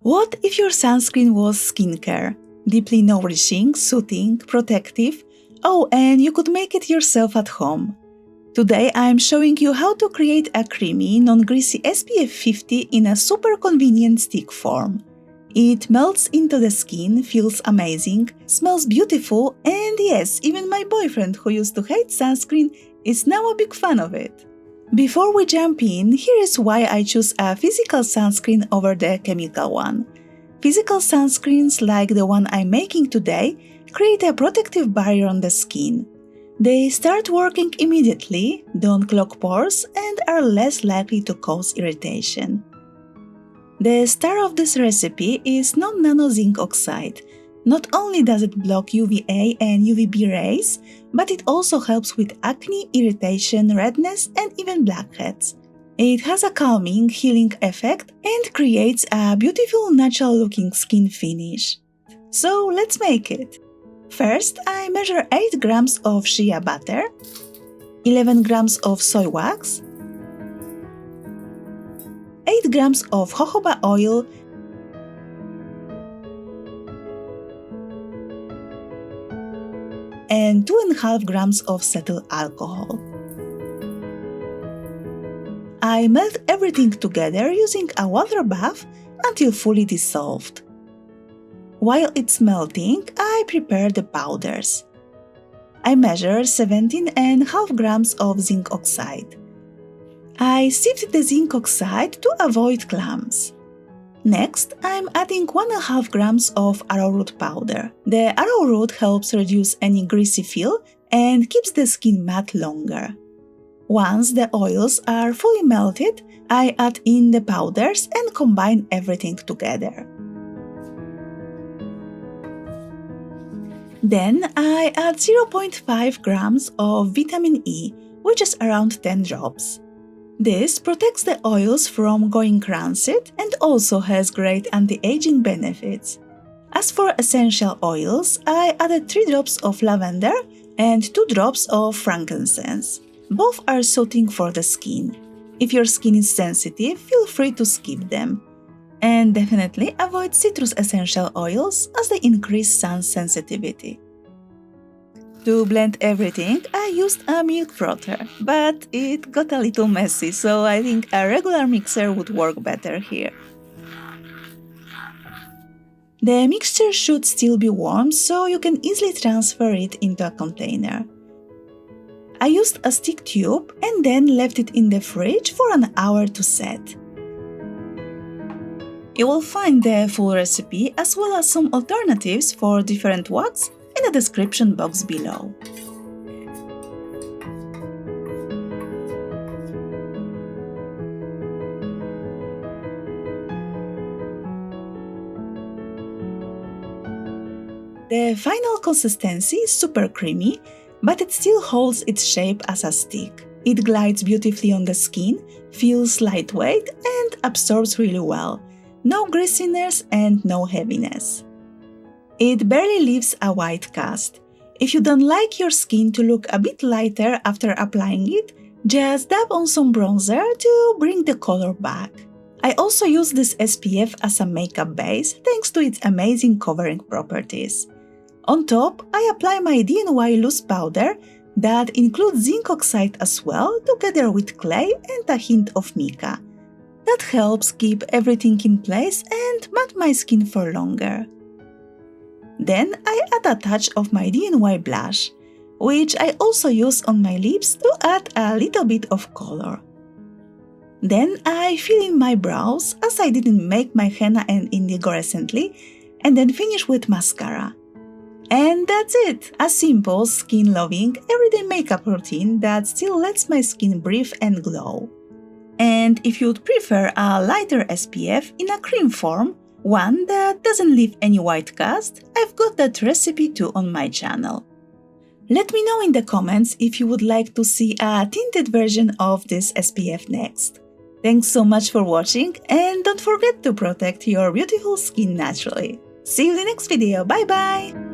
What if your sunscreen was skincare? Deeply nourishing, soothing, protective. Oh, and you could make it yourself at home. Today I'm showing you how to create a creamy, non-greasy SPF 50 in a super convenient stick form. It melts into the skin, feels amazing, smells beautiful, and yes, even my boyfriend who used to hate sunscreen is now a big fan of it. Before we jump in, here is why I choose a physical sunscreen over the chemical one. Physical sunscreens like the one I'm making today create a protective barrier on the skin. They start working immediately, don't clog pores, and are less likely to cause irritation. The star of this recipe is Non-Nano Zinc Oxide. Not only does it block UVA and UVB rays, but it also helps with acne, irritation, redness, and even blackheads. It has a calming, healing effect and creates a beautiful, natural-looking skin finish. So let's make it! First, I measure 8 grams of shea butter, 11 grams of soy wax, 8 grams of jojoba oil, and 2.5 grams of cetyl alcohol. I melt everything together using a water bath until fully dissolved. While it's melting, I prepare the powders. I measure 17.5 grams of zinc oxide. I sieved the zinc oxide to avoid clumps. Next, I'm adding 1.5 grams of arrowroot powder. The arrowroot helps reduce any greasy feel and keeps the skin matte longer. Once the oils are fully melted, I add in the powders and combine everything together. Then I add 0.5 grams of vitamin E, which is around 10 drops. This protects the oils from going rancid and also has great anti-aging benefits. As for essential oils, I added 3 drops of lavender and 2 drops of frankincense. Both are soothing for the skin. If your skin is sensitive, feel free to skip them. And definitely avoid citrus essential oils as they increase sun sensitivity. To blend everything, I used a milk frother, but it got a little messy, so I think a regular mixer would work better here. The mixture should still be warm, so you can easily transfer it into a container. I used a stick tube and then left it in the fridge for an hour to set. You will find the full recipe as well as some alternatives for different wax in the description box below. The final consistency is super creamy, but it still holds its shape as a stick. It glides beautifully on the skin, feels lightweight, and absorbs really well. No greasiness and no heaviness. It barely leaves a white cast. If you don't like your skin to look a bit lighter after applying it, just dab on some bronzer to bring the color back. I also use this SPF as a makeup base thanks to its amazing covering properties. On top, I apply my DIY loose powder that includes zinc oxide as well, together with clay and a hint of mica. That helps keep everything in place and matte my skin for longer. Then I add a touch of my DIY blush, which I also use on my lips to add a little bit of color. Then I fill in my brows as I didn't make my henna and indigo recently, and then finish with mascara. And that's it! A simple, skin-loving, everyday makeup routine that still lets my skin breathe and glow. And if you'd prefer a lighter SPF in a cream form, one that doesn't leave any white cast, I've got that recipe too on my channel. Let me know in the comments if you would like to see a tinted version of this SPF next. Thanks so much for watching, and don't forget to protect your beautiful skin naturally. See you in the next video, bye bye!